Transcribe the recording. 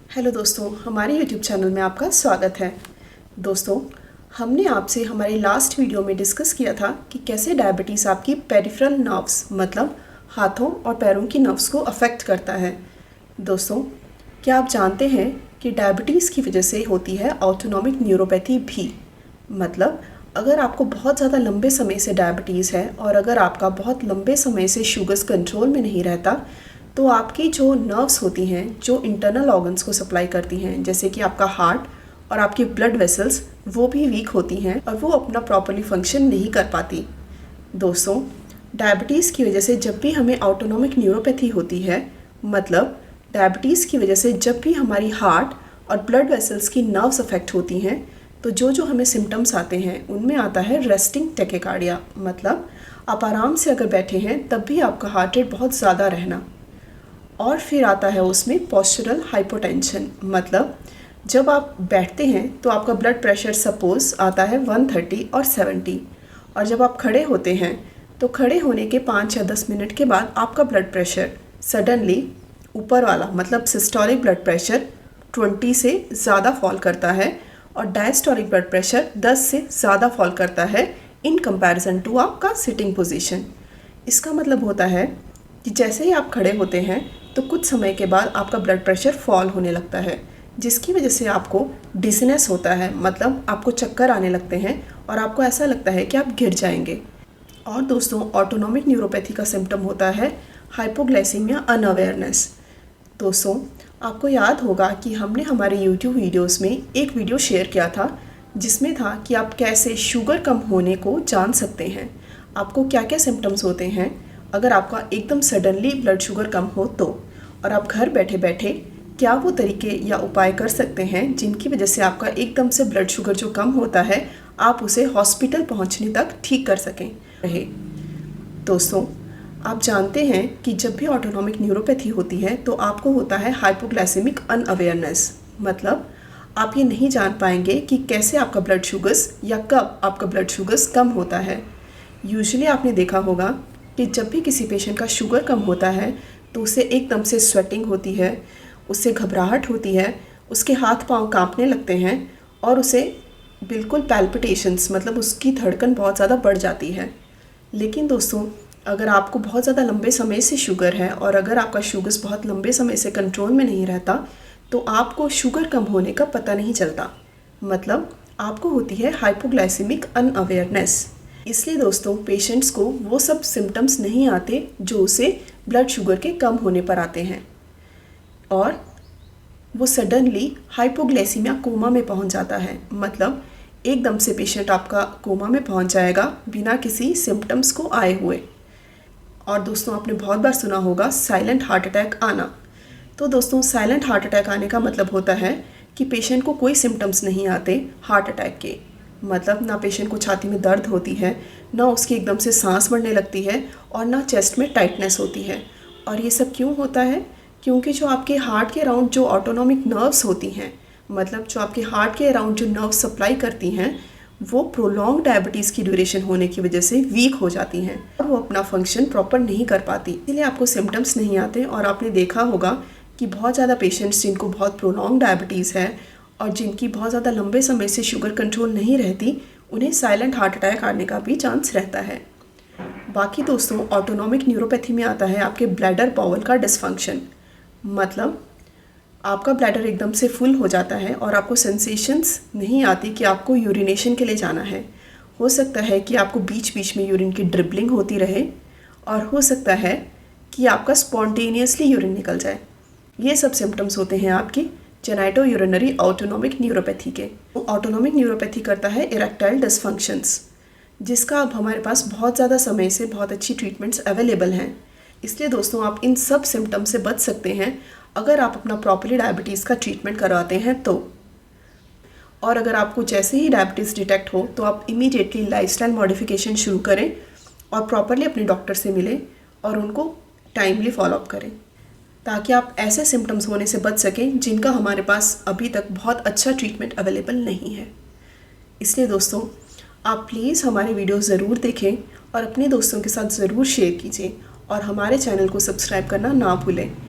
Hello दोस्तों, हमारे YouTube channel में आपका स्वागत है। दोस्तों, हमने आपसे हमारी लास्ट वीडियो में डिस्कस किया था कि कैसे डायबिटीज़ आपकी पेरिफेरल नर्व्स मतलब हाथों और पैरों की नर्व्स को अफेक्ट करता है। दोस्तों, क्या आप जानते हैं कि डायबिटीज़ की वजह से होती है ऑटोनॉमिक न्यूरोपैथी भी। मतलब अगर आपको बहुत ज़्यादा लंबे समय से डायबिटीज़ है और अगर आपका बहुत लंबे समय से शुगर्स कंट्रोल में नहीं रहता, तो आपकी जो नर्व्स होती हैं जो इंटरनल ऑर्गन्स को सप्लाई करती हैं, जैसे कि आपका हार्ट और आपकी ब्लड वेसल्स, वो भी वीक होती हैं और वो अपना प्रॉपर्ली फंक्शन नहीं कर पाती। दोस्तों, डायबिटीज़ की वजह से जब भी हमें ऑटोनॉमिक न्यूरोपैथी होती है, मतलब डायबिटीज़ की वजह से जब भी हमारी हार्ट और ब्लड वेसल्स की नर्व्स अफेक्ट होती हैं, तो जो हमें सिम्टम्स आते हैं उनमें आता है रेस्टिंग टैकेकार्डिया। मतलब आप आराम से अगर बैठे हैं तब भी आपका हार्ट रेट बहुत ज़्यादा रहना। और फिर आता है उसमें पोस्चरल हाइपोटेंशन। मतलब जब आप बैठते हैं तो आपका ब्लड प्रेशर सपोज आता है 130 और 70, और जब आप खड़े होते हैं तो खड़े होने के 5 या 10 मिनट के बाद आपका ब्लड प्रेशर सडनली ऊपर वाला मतलब सिस्टोलिक ब्लड प्रेशर 20 से ज़्यादा फॉल करता है और डायस्टोलिक ब्लड प्रेशर 10 से ज़्यादा फॉल करता है इन कंपैरिजन टू आपका सिटिंग पोजीशन। इसका मतलब होता है कि जैसे ही आप खड़े होते हैं तो कुछ समय के बाद आपका ब्लड प्रेशर फॉल होने लगता है, जिसकी वजह से आपको डिजीनेस होता है। मतलब आपको चक्कर आने लगते हैं और आपको ऐसा लगता है कि आप गिर जाएंगे। और दोस्तों, ऑटोनॉमिक न्यूरोपैथी का सिम्टम होता है हाइपोग्लाइसीमिया अनअवेयरनेस। दोस्तों, आपको याद होगा कि हमने हमारे YouTube वीडियोस में एक वीडियो शेयर किया था जिसमें था कि आप कैसे शुगर कम होने को जान सकते हैं, आपको क्या क्या सिम्टम्स होते हैं अगर आपका एकदम सडनली ब्लड शुगर कम हो तो, और आप घर बैठे बैठे क्या वो तरीके या उपाय कर सकते हैं जिनकी वजह से आपका एकदम से ब्लड शुगर जो कम होता है आप उसे हॉस्पिटल पहुंचने तक ठीक कर सकें रहे। दोस्तों, आप जानते हैं कि जब भी ऑटोनॉमिक न्यूरोपैथी होती है तो आपको होता है हाइपोग्लाइसेमिक अनअवेयरनेस। मतलब आप ये नहीं जान पाएंगे कि कैसे आपका ब्लड शुगर्स या कब आपका ब्लड शुगर्स कम होता है। यूजुअली आपने देखा होगा कि जब भी किसी पेशेंट का शुगर कम होता है तो उसे एकदम से स्वेटिंग होती है, उससे घबराहट होती है, उसके हाथ पांव कांपने लगते हैं और उसे बिल्कुल पैल्पिटेशंस मतलब उसकी धड़कन बहुत ज़्यादा बढ़ जाती है। लेकिन दोस्तों, अगर आपको बहुत ज़्यादा लंबे समय से शुगर है और अगर आपका शुगर्स बहुत लंबे समय से कंट्रोल में नहीं रहता तो आपको शुगर कम होने का पता नहीं चलता। मतलब आपको होती है हाइपोग्लाइसेमिक अनअवेयरनेस। इसलिए दोस्तों, पेशेंट्स को वो सब सिम्टम्स नहीं आते जो उसे ब्लड शुगर के कम होने पर आते हैं, और वो सडनली हाइपोग्लाइसीमिया कोमा में पहुंच जाता है। मतलब एकदम से पेशेंट आपका कोमा में पहुंच जाएगा बिना किसी सिम्टम्स को आए हुए। और दोस्तों, आपने बहुत बार सुना होगा साइलेंट हार्ट अटैक आना। तो दोस्तों, साइलेंट हार्ट अटैक आने का मतलब होता है कि पेशेंट को कोई सिम्टम्स नहीं आते हार्ट अटैक के। मतलब ना पेशेंट को छाती में दर्द होती है, ना उसकी एकदम से सांस बढ़ने लगती है और ना चेस्ट में टाइटनेस होती है। और ये सब क्यों होता है? क्योंकि जो आपके हार्ट के अराउंड जो ऑटोनॉमिक नर्व्स होती हैं, मतलब जो आपके हार्ट के अराउंड जो नर्व सप्लाई करती हैं, वो प्रोलॉन्ग डायबिटीज़ की ड्यूरेशन होने की वजह से वीक हो जाती हैं और वो अपना फंक्शन प्रॉपर नहीं कर पाती। इसलिए आपको सिम्टम्स नहीं आते। और आपने देखा होगा कि बहुत ज़्यादा पेशेंट्स जिनको बहुत प्रोलॉन्ग डायबिटीज़ है और जिनकी बहुत ज़्यादा लंबे समय से शुगर कंट्रोल नहीं रहती, उन्हें साइलेंट हार्ट अटैक आने का भी चांस रहता है। बाकी दोस्तों, ऑटोनॉमिक न्यूरोपैथी में आता है आपके ब्लैडर बाउल का डिसफंक्शन। मतलब आपका ब्लैडर एकदम से फुल हो जाता है और आपको सेंसेशंस नहीं आती कि आपको यूरिनेशन के लिए जाना है। हो सकता है कि आपको बीच बीच में यूरिन की ड्रिबलिंग होती रहे और हो सकता है कि आपका स्पॉन्टेनियसली यूरिन निकल जाए। ये सब सिम्टम्स होते हैं आपकी जेनाइटो यूरिनरी ऑटोनॉमिक न्यूरोपैथी के। ऑटोनॉमिक न्यूरोपैथी करता है इरेक्टाइल डिसफंक्शंस, जिसका अब हमारे पास बहुत ज़्यादा समय से बहुत अच्छी ट्रीटमेंट्स अवेलेबल हैं। इसलिए दोस्तों, आप इन सब सिम्टम से बच सकते हैं अगर आप अपना प्रॉपर्ली डायबिटीज़ का ट्रीटमेंट करवाते हैं तो। और अगर आपको जैसे ही डायबिटीज़ डिटेक्ट हो तो आप इमीडिएटली लाइफस्टाइल मॉडिफिकेशन शुरू करें और प्रॉपर्ली अपने डॉक्टर से मिलें और उनको टाइमली फॉलोअप करें, ताकि आप ऐसे सिम्टम्स होने से बच सकें जिनका हमारे पास अभी तक बहुत अच्छा ट्रीटमेंट अवेलेबल नहीं है। इसलिए दोस्तों, आप प्लीज़ हमारे वीडियो ज़रूर देखें और अपने दोस्तों के साथ ज़रूर शेयर कीजिए और हमारे चैनल को सब्सक्राइब करना ना भूलें।